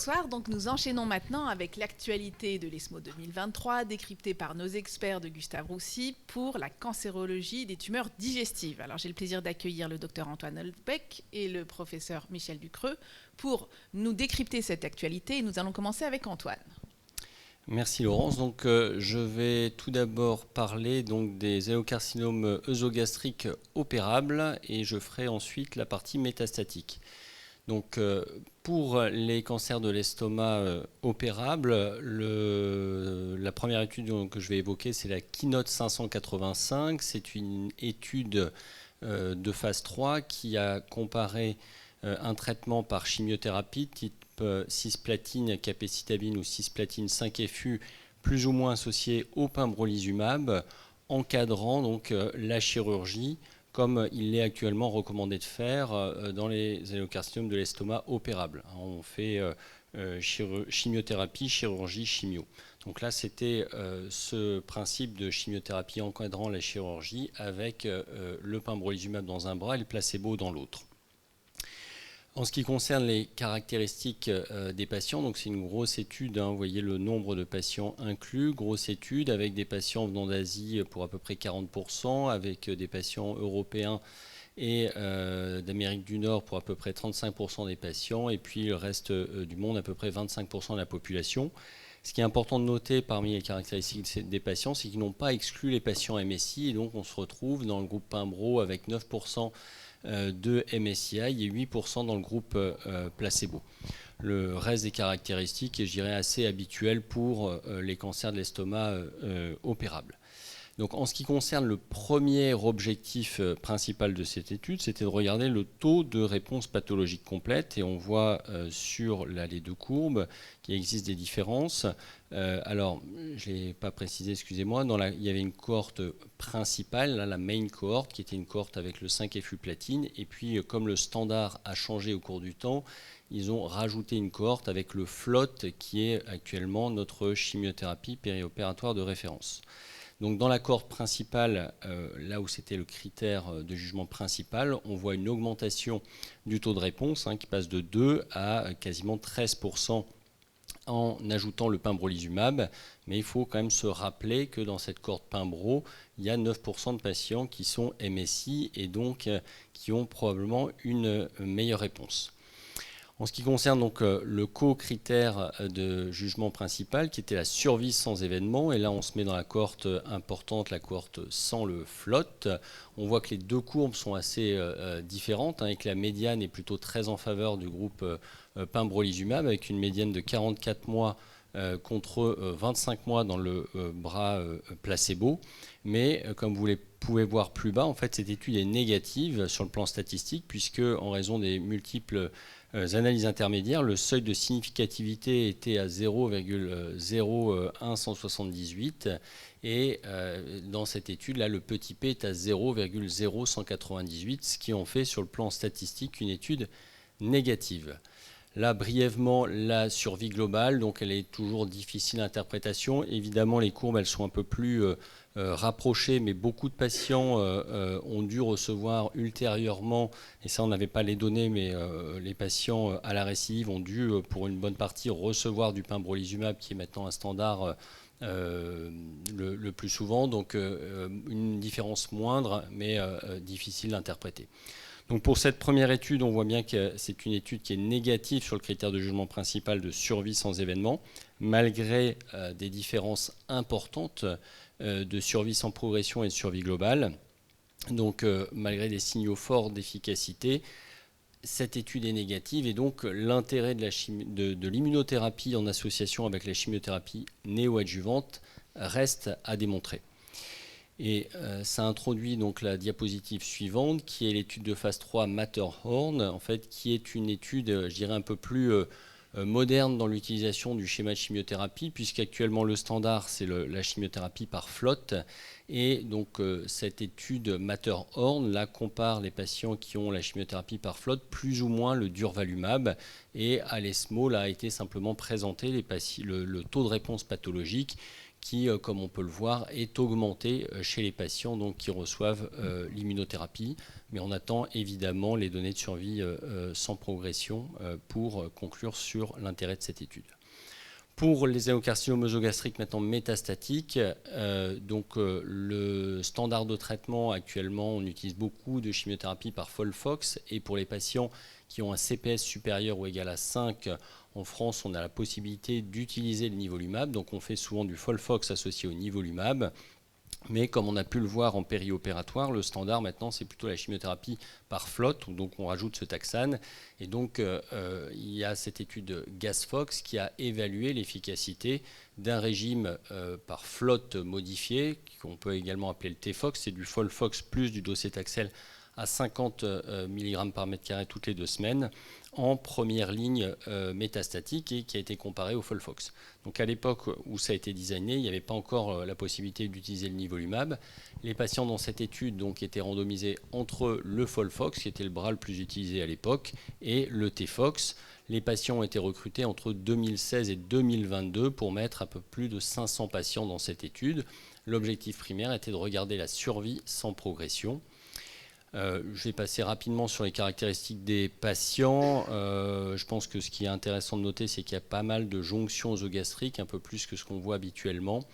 bonsoir. Donc nous enchaînons maintenant avec l'actualité de l'ESMO 2023, décryptée par nos experts de Gustave Roussy pour la cancérologie des tumeurs digestives. Alors j'ai le plaisir d'accueillir le docteur Antoine Holtbeck et le professeur Michel Ducreux pour nous décrypter cette actualité. Et nous allons commencer avec Antoine. Merci Laurence. Donc, je vais tout d'abord parler donc, des adénocarcinomes œsogastriques opérables et je ferai ensuite la partie métastatique. Donc, pour les cancers de l'estomac opérables, la première étude que je vais évoquer, c'est la Keynote 585. C'est une étude de phase 3 qui a comparé un traitement par chimiothérapie type cisplatine, capecitabine ou cisplatine 5FU plus ou moins associé au pembrolizumab, encadrant donc la chirurgie comme il est actuellement recommandé de faire dans les adénocarcinomes de l'estomac opérables. On fait chimiothérapie, chirurgie, chimio. Donc là, c'était ce principe de chimiothérapie encadrant la chirurgie avec le pembrolizumab dans un bras et le placebo dans l'autre. En ce qui concerne les caractéristiques des patients, donc c'est une grosse étude, vous voyez le nombre de patients inclus, grosse étude avec des patients venant d'Asie pour à peu près 40%, avec des patients européens et d'Amérique du Nord pour à peu près 35% des patients, et puis le reste du monde, à peu près 25% de la population. Ce qui est important de noter parmi les caractéristiques des patients, c'est qu'ils n'ont pas exclu les patients MSI, et donc on se retrouve dans le groupe Pembro avec 9% de MSI et 8% dans le groupe placebo. Le reste des caractéristiques est, je dirais, assez habituel pour les cancers de l'estomac opérables. Donc, en ce qui concerne le premier objectif principal de cette étude, c'était de regarder le taux de réponse pathologique complète. Et on voit sur les deux courbes qu'il existe des différences. Alors, je ne l'ai pas précisé, excusez-moi, il y avait une cohorte principale, là, la main cohorte, qui était une cohorte avec le 5FU platine. Et puis, comme le standard a changé au cours du temps, ils ont rajouté une cohorte avec le FLOT, qui est actuellement notre chimiothérapie périopératoire de référence. Donc dans la cohorte principale, là où c'était le critère de jugement principal, on voit une augmentation du taux de réponse qui passe de 2 à quasiment 13% en ajoutant le pembrolizumab. Mais il faut quand même se rappeler que dans cette cohorte Pembro, il y a 9% de patients qui sont MSI et donc qui ont probablement une meilleure réponse. En ce qui concerne donc le co-critère de jugement principal, qui était la survie sans événement, et là on se met dans la cohorte importante, la cohorte sans le FLOT, on voit que les deux courbes sont assez différentes, et que la médiane est plutôt très en faveur du groupe pembrolizumab, avec une médiane de 44 mois contre 25 mois dans le bras placebo. Mais comme vous pouvez voir plus bas, en fait cette étude est négative sur le plan statistique, puisque en raison des multiples analyses intermédiaires, le seuil de significativité était à 0,01178 et dans cette étude-là, le petit p est à 0,0198, ce qui en fait sur le plan statistique une étude négative. Là, brièvement, la survie globale, donc elle est toujours difficile d'interprétation. Évidemment, les courbes, elles sont un peu plus rapprochées, mais beaucoup de patients ont dû recevoir ultérieurement, et ça on n'avait pas les données, mais les patients à la récidive ont dû, pour une bonne partie, recevoir du pembrolizumab, qui est maintenant un standard le plus souvent, donc une différence moindre, mais difficile d'interpréter. Donc pour cette première étude, on voit bien que c'est une étude qui est négative sur le critère de jugement principal de survie sans événement, malgré des différences importantes de survie sans progression et de survie globale. Donc malgré des signaux forts d'efficacité, cette étude est négative et donc l'intérêt de l'immunothérapie en association avec la chimiothérapie néoadjuvante reste à démontrer. Et ça introduit donc la diapositive suivante, qui est l'étude de phase 3 Matterhorn, en fait, qui est une étude, je dirais, un peu plus moderne dans l'utilisation du schéma de chimiothérapie, puisqu'actuellement le standard, c'est la chimiothérapie par FLOT. Et donc cette étude Matterhorn, là, compare les patients qui ont la chimiothérapie par FLOT, plus ou moins le durvalumab. Et à l'ESMO, là, a été simplement présenté le taux de réponse pathologique, qui, comme on peut le voir, est augmentée chez les patients donc, qui reçoivent l'immunothérapie. Mais on attend évidemment les données de survie sans progression pour conclure sur l'intérêt de cette étude. Pour les adénocarcinomes œsogastriques maintenant métastatiques, le standard de traitement actuellement, on utilise beaucoup de chimiothérapie par FOLFOX, et pour les patients qui ont un CPS supérieur ou égal à 5, en France, on a la possibilité d'utiliser le nivolumab. Donc on fait souvent du FOLFOX associé au nivolumab. Mais comme on a pu le voir en périopératoire, le standard maintenant, c'est plutôt la chimiothérapie par flotte, donc on rajoute ce taxane. Et donc, il y a cette étude GASFOX qui a évalué l'efficacité d'un régime par flotte modifié, qu'on peut également appeler le TFOX, c'est du FOLFOX plus du docétaxel à 50 mg par mètre carré toutes les 2 semaines, en première ligne métastatique et qui a été comparé au FOLFOX. Donc à l'époque où ça a été designé, il n'y avait pas encore la possibilité d'utiliser le nivolumab. Les patients dans cette étude donc, étaient randomisés entre le FOLFOX, qui était le bras le plus utilisé à l'époque, et le TFOX. Les patients ont été recrutés entre 2016 et 2022 pour mettre un peu plus de 500 patients dans cette étude. L'objectif primaire était de regarder la survie sans progression. Je vais passer rapidement sur les caractéristiques des patients. Je pense que ce qui est intéressant de noter, c'est qu'il y a pas mal de jonctions œsogastriques, un peu plus que ce qu'on voit habituellement.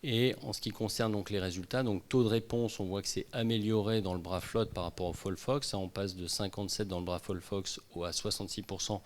Et en ce qui concerne donc les résultats, donc taux de réponse, on voit que c'est amélioré dans le bras flotte par rapport au FOLFOX. On passe de 57 dans le bras FOLFOX à 66%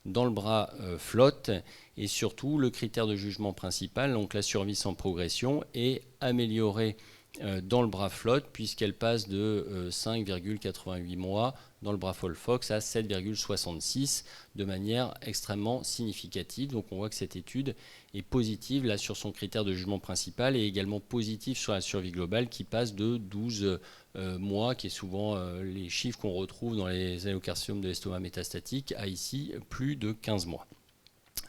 dans le bras flotte. Et surtout, le critère de jugement principal, donc la survie sans progression, est amélioré dans le bras flotte, puisqu'elle passe de 5,88 mois dans le bras FOLFOX à 7,66 de manière extrêmement significative. Donc on voit que cette étude est positive là sur son critère de jugement principal et également positive sur la survie globale qui passe de 12 mois, qui est souvent les chiffres qu'on retrouve dans les adénocarcinomes de l'estomac métastatique, à ici plus de 15 mois.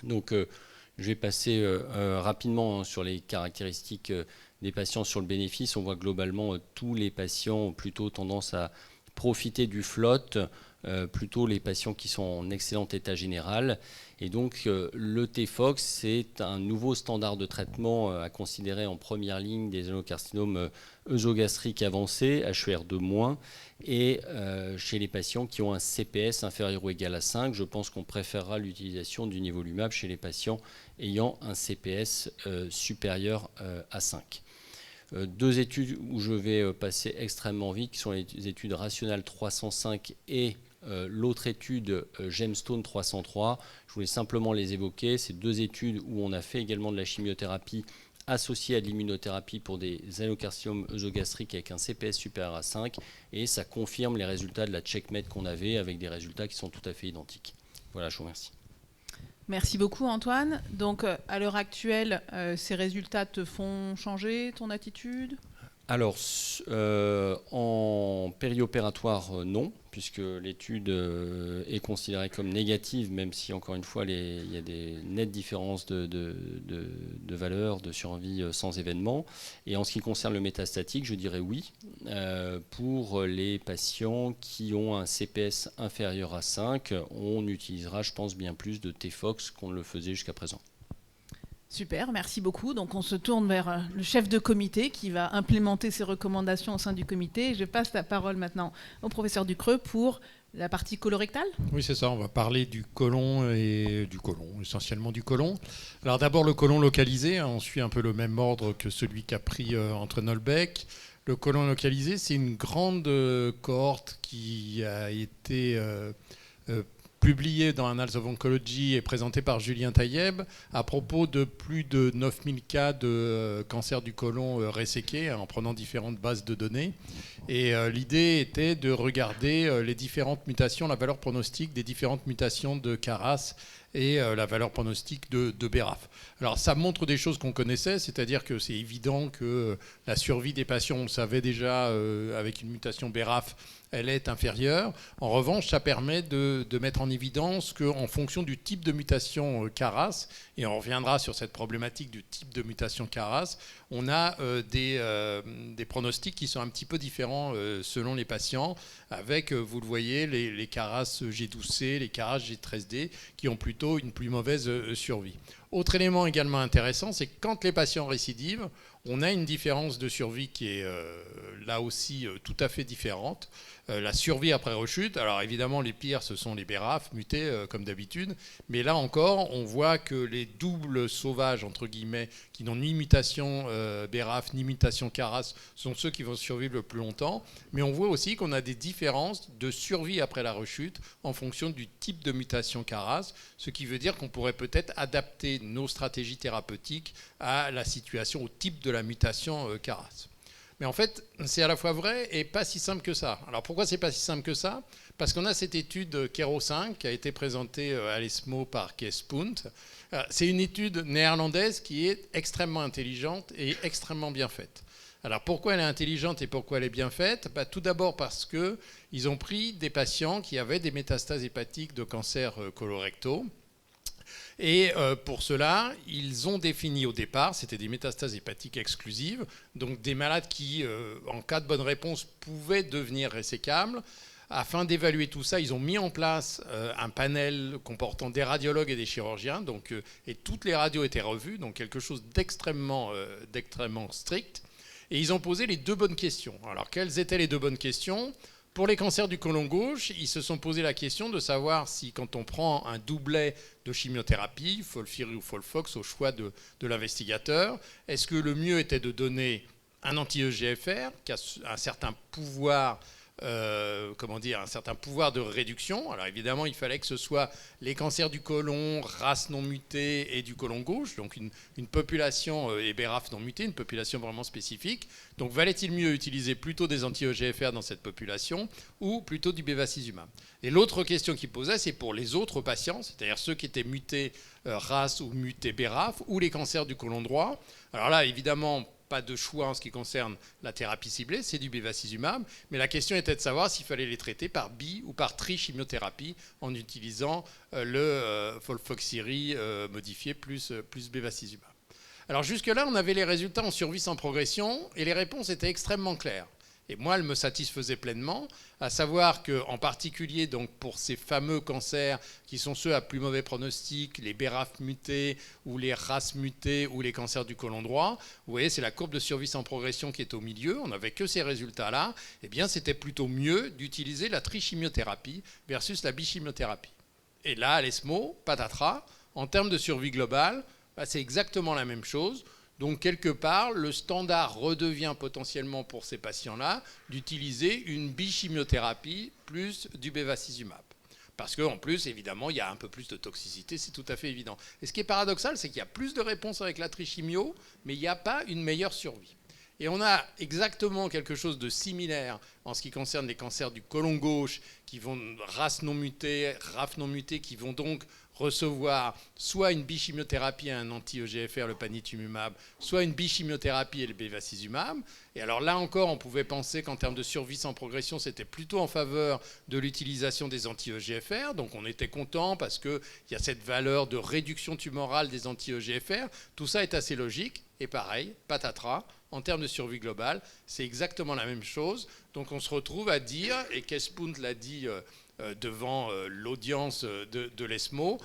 Donc je vais passer rapidement sur les caractéristiques des patients sur le bénéfice. On voit globalement tous les patients ont plutôt tendance à profiter du flotte, plutôt les patients qui sont en excellent état général. Et donc le TFOX, c'est un nouveau standard de traitement à considérer en première ligne des adénocarcinomes œsogastriques avancés, HER2-, et chez les patients qui ont un CPS inférieur ou égal à 5, je pense qu'on préférera l'utilisation du nivolumab chez les patients ayant un CPS supérieur à 5. Deux études où je vais passer extrêmement vite, qui sont les études Rational 305 et l'autre étude Gemstone 303. Je voulais simplement les évoquer. C'est deux études où on a fait également de la chimiothérapie associée à de l'immunothérapie pour des adénocarcinomes œsogastriques avec un CPS supérieur à 5, et ça confirme les résultats de la CheckMate qu'on avait avec des résultats qui sont tout à fait identiques. Voilà, je vous remercie. Merci beaucoup Antoine. Donc à l'heure actuelle, ces résultats te font changer ton attitude ? Alors, en périopératoire, non, puisque l'étude est considérée comme négative, même si, encore une fois, il y a des nettes différences de valeur, de survie sans événement. Et en ce qui concerne le métastatique, je dirais oui, pour les patients qui ont un CPS inférieur à 5, on utilisera, je pense, bien plus de TFOX qu'on ne le faisait jusqu'à présent. Super, merci beaucoup. Donc on se tourne vers le chef de comité qui va implémenter ces recommandations au sein du comité. Je passe la parole maintenant au professeur Ducreux pour la partie colorectale. Oui, c'est ça. On va parler du côlon essentiellement du côlon. Alors d'abord le côlon localisé. On suit un peu le même ordre que celui qu'a pris Antoine Holbeck. Le côlon localisé, c'est une grande cohorte qui a été publié dans Annals of Oncology et présenté par Julien Taïeb à propos de plus de 9000 cas de cancer du côlon resséqués en prenant différentes bases de données. Et l'idée était de regarder les différentes mutations, la valeur pronostique des différentes mutations de KRAS et la valeur pronostique de BRAF. Alors ça montre des choses qu'on connaissait, c'est-à-dire que c'est évident que la survie des patients, on le savait déjà avec une mutation BRAF, elle est inférieure. En revanche, ça permet de mettre en évidence qu'en fonction du type de mutation KRAS, et on reviendra sur cette problématique du type de mutation KRAS, on a des pronostics qui sont un petit peu différents selon les patients, avec, vous le voyez, les KRAS G12C, les KRAS G13D, qui ont plutôt une plus mauvaise survie. Autre élément également intéressant, c'est que quand les patients récidivent, on a une différence de survie qui est là aussi tout à fait différente. La survie après rechute, alors évidemment les pires ce sont les BRAF mutés comme d'habitude, mais là encore on voit que les doubles sauvages entre guillemets qui n'ont ni mutation BRAF ni mutation CARAS sont ceux qui vont survivre le plus longtemps, mais on voit aussi qu'on a des différences de survie après la rechute en fonction du type de mutation CARAS, ce qui veut dire qu'on pourrait peut-être adapter nos stratégies thérapeutiques à la situation, au type de la mutation CARAS. Mais en fait, c'est à la fois vrai et pas si simple que ça. Alors pourquoi c'est pas si simple que ça? Parce qu'on a cette étude Kero 5 qui a été présentée à l'ESMO par Kees Punt. C'est une étude néerlandaise qui est extrêmement intelligente et extrêmement bien faite. Alors pourquoi elle est intelligente et pourquoi elle est bien faite? Tout d'abord parce qu'ils ont pris des patients qui avaient des métastases hépatiques de cancer colorectaux. Et pour cela, ils ont défini au départ, c'était des métastases hépatiques exclusives, donc des malades qui, en cas de bonne réponse, pouvaient devenir résécables. Afin d'évaluer tout ça, ils ont mis en place un panel comportant des radiologues et des chirurgiens, et toutes les radios étaient revues, donc quelque chose d'extrêmement strict. Et ils ont posé les deux bonnes questions. Alors, quelles étaient les deux bonnes questions ? Pour les cancers du côlon gauche, ils se sont posé la question de savoir si, quand on prend un doublet de chimiothérapie, FOLFIRI ou FOLFOX, au choix de l'investigateur, est-ce que le mieux était de donner un anti-EGFR qui a un certain pouvoir un certain pouvoir de réduction. Alors évidemment, il fallait que ce soit les cancers du côlon, RAS non muté et du côlon gauche, donc une population, et BRAF non muté, une population vraiment spécifique. Donc valait-il mieux utiliser plutôt des anti-EGFR dans cette population ou plutôt du bevacizumab? Et l'autre question qu'il posait, c'est pour les autres patients, c'est-à-dire ceux qui étaient mutés RAS ou mutés BRAF ou les cancers du côlon droit. Alors là, évidemment, pas de choix en ce qui concerne la thérapie ciblée, c'est du bevacizumab, mais la question était de savoir s'il fallait les traiter par ou par trichimiothérapie en utilisant le FOLFOXIRI modifié plus bevacizumab. Alors jusque-là, on avait les résultats en survie sans progression et les réponses étaient extrêmement claires. Et moi, elle me satisfaisait pleinement, à savoir qu'en particulier donc, pour ces fameux cancers qui sont ceux à plus mauvais pronostic, les BRAF mutés ou les RAS mutés ou les cancers du côlon droit, vous voyez, c'est la courbe de survie sans progression qui est au milieu, on n'avait que ces résultats-là, eh bien c'était plutôt mieux d'utiliser la trichimiothérapie versus la bichimiothérapie. Et là, à l'ESMO, patatras, en termes de survie globale, c'est exactement la même chose. Donc, quelque part, le standard redevient potentiellement pour ces patients-là d'utiliser une bichimiothérapie plus du bevacizumab. Parce qu'en plus, évidemment, il y a un peu plus de toxicité, c'est tout à fait évident. Et ce qui est paradoxal, c'est qu'il y a plus de réponses avec la trichimio, mais il n'y a pas une meilleure survie. Et on a exactement quelque chose de similaire en ce qui concerne les cancers du côlon gauche, qui vont RAS non muté, RAF non muté, qui vont donc recevoir soit une bichimiothérapie et un anti-EGFR, le panitumumab, soit une bichimiothérapie et le bevacizumab. Et alors là encore, on pouvait penser qu'en termes de survie sans progression, c'était plutôt en faveur de l'utilisation des anti-EGFR. Donc on était content parce qu'il y a cette valeur de réduction tumorale des anti-EGFR. Tout ça est assez logique. Et pareil, patatras, en termes de survie globale, c'est exactement la même chose. Donc on se retrouve à dire, et Kees Punt l'a dit devant l'audience de l'ESMO,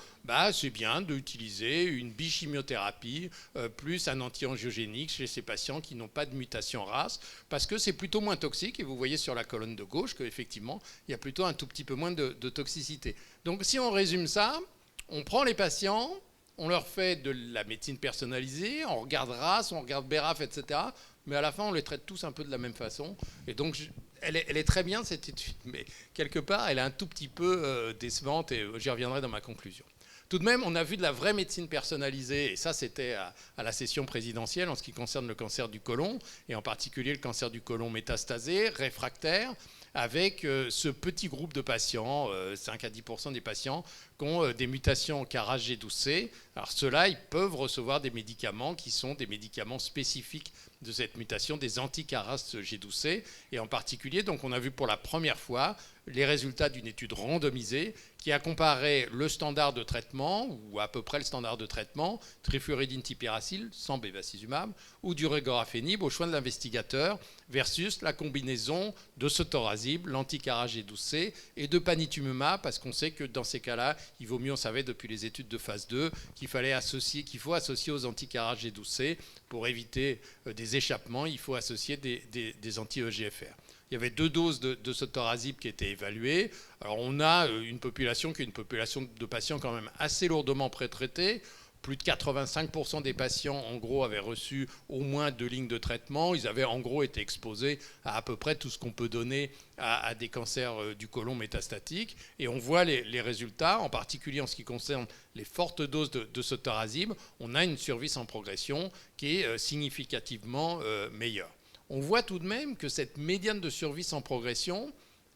c'est bien d'utiliser une bichimiothérapie plus un anti-angiogénique chez ces patients qui n'ont pas de mutation RAS, parce que c'est plutôt moins toxique, et vous voyez sur la colonne de gauche qu'effectivement, il y a plutôt un tout petit peu moins de toxicité. Donc si on résume ça, on prend les patients, on leur fait de la médecine personnalisée, on regarde RAS, on regarde BRAF, etc., mais à la fin, on les traite tous un peu de la même façon. Et donc, elle est très bien, cette étude, mais quelque part, elle est un tout petit peu décevante, et j'y reviendrai dans ma conclusion. Tout de même, on a vu de la vraie médecine personnalisée, et ça, c'était à la session présidentielle en ce qui concerne le cancer du côlon, et en particulier le cancer du côlon métastasé, réfractaire, avec ce petit groupe de patients, 5 à 10% des patients, qui ont des mutations KRAS G12C. Alors ceux-là, ils peuvent recevoir des médicaments qui sont des médicaments spécifiques de cette mutation, des anti-KRAS G12C. Et en particulier, donc, on a vu pour la première fois les résultats d'une étude randomisée qui a comparé le standard de traitement, ou à peu près le standard de traitement, trifluoridine tipiracil sans bevacizumab, ou du regorafenib au choix de l'investigateur, versus la combinaison de sotorasib sotorasib, l'anticarragé 12C et de panitumumab, parce qu'on sait que dans ces cas-là, il vaut mieux, on savait depuis les études de phase 2, qu'il faut associer aux anticarragé 12C pour éviter des échappements, il faut associer des anti-EGFR. Il y avait 2 doses de sotorasib qui étaient évaluées. Alors on a une population qui est une population de patients quand même assez lourdement pré-traités. Plus de 85% des patients, en gros, avaient reçu au moins 2 lignes de traitement. Ils avaient, en gros, été exposés à peu près tout ce qu'on peut donner à des cancers du côlon métastatiques. Et on voit les résultats, en particulier en ce qui concerne les fortes doses de sotorasib. On a une survie sans progression qui est significativement meilleure. On voit tout de même que cette médiane de survie sans progression,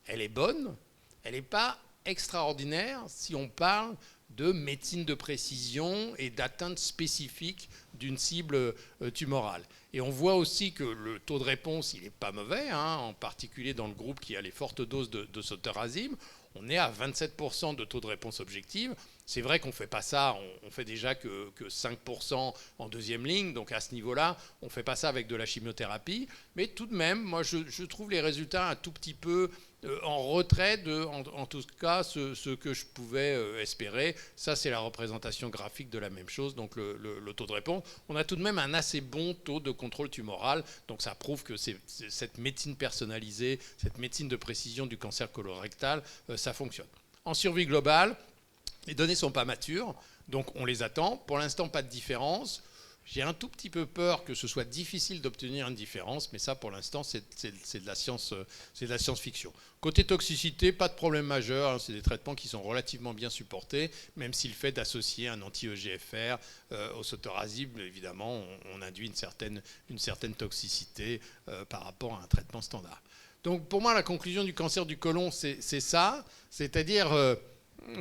elle est bonne, elle n'est pas extraordinaire si on parle de médecine de précision et d'atteinte spécifique d'une cible tumorale. Et on voit aussi que le taux de réponse, il n'est pas mauvais, en particulier dans le groupe qui a les fortes doses de sotorasib. On est à 27% de taux de réponse objective. C'est vrai qu'on ne fait pas ça, on fait déjà que 5% en deuxième ligne, donc à ce niveau-là, on ne fait pas ça avec de la chimiothérapie. Mais tout de même, moi, je trouve les résultats un tout petit peu en retrait de, en tout cas, ce que je pouvais espérer. Ça, c'est la représentation graphique de la même chose, donc le taux de réponse. On a tout de même un assez bon taux de contrôle tumoral, donc ça prouve que cette médecine personnalisée, cette médecine de précision du cancer colorectal, ça fonctionne. En survie globale, les données ne sont pas matures, donc on les attend. Pour l'instant, pas de différence. J'ai un tout petit peu peur que ce soit difficile d'obtenir une différence, mais ça, pour l'instant, c'est de la science-fiction. Côté toxicité, pas de problème majeur. C'est des traitements qui sont relativement bien supportés, même si le fait d'associer un anti-EGFR au sotorasib, évidemment, on induit une certaine toxicité par rapport à un traitement standard. Donc, pour moi, la conclusion du cancer du côlon, c'est ça, c'est-à-dire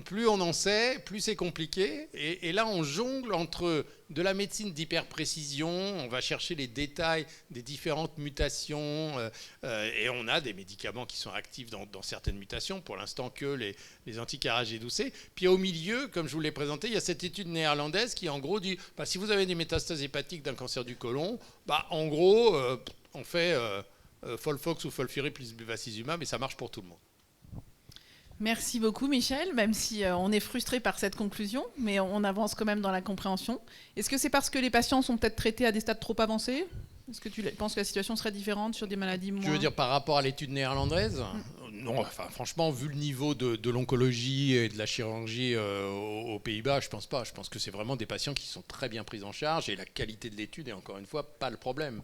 plus on en sait, plus c'est compliqué. Et là, on jongle entre de la médecine d'hyperprécision, on va chercher les détails des différentes mutations, et on a des médicaments qui sont actifs dans certaines mutations, pour l'instant que les anticarragé 12C. Puis au milieu, comme je vous l'ai présenté, il y a cette étude néerlandaise qui, en gros, dit si vous avez des métastases hépatiques d'un cancer du côlon, en gros, on fait Folfox ou Folfiri plus bevacizumab, et ça marche pour tout le monde. Merci beaucoup Michel, même si on est frustré par cette conclusion, mais on avance quand même dans la compréhension. Est-ce que c'est parce que les patients sont peut-être traités à des stades trop avancés ? Est-ce que tu penses que la situation serait différente sur des maladies moins... Tu veux dire par rapport à l'étude néerlandaise ? Non, franchement, vu le niveau de l'oncologie et de la chirurgie aux Pays-Bas, je pense pas. Je pense que c'est vraiment des patients qui sont très bien pris en charge et la qualité de l'étude est encore une fois pas le problème.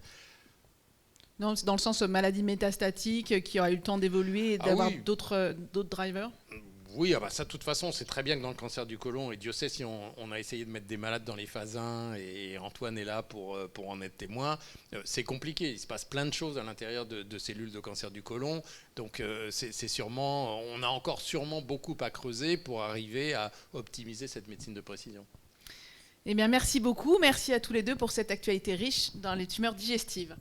Dans le sens maladie métastatique qui aura eu le temps d'évoluer et d'avoir d'autres drivers ? Oui, ça de toute façon, c'est très bien que dans le cancer du côlon, et Dieu sait si on a essayé de mettre des malades dans les phases 1, et Antoine est là pour en être témoin, c'est compliqué, il se passe plein de choses à l'intérieur de cellules de cancer du côlon, donc c'est sûrement, on a encore sûrement beaucoup à creuser pour arriver à optimiser cette médecine de précision. Eh bien, merci beaucoup, merci à tous les deux pour cette actualité riche dans les tumeurs digestives.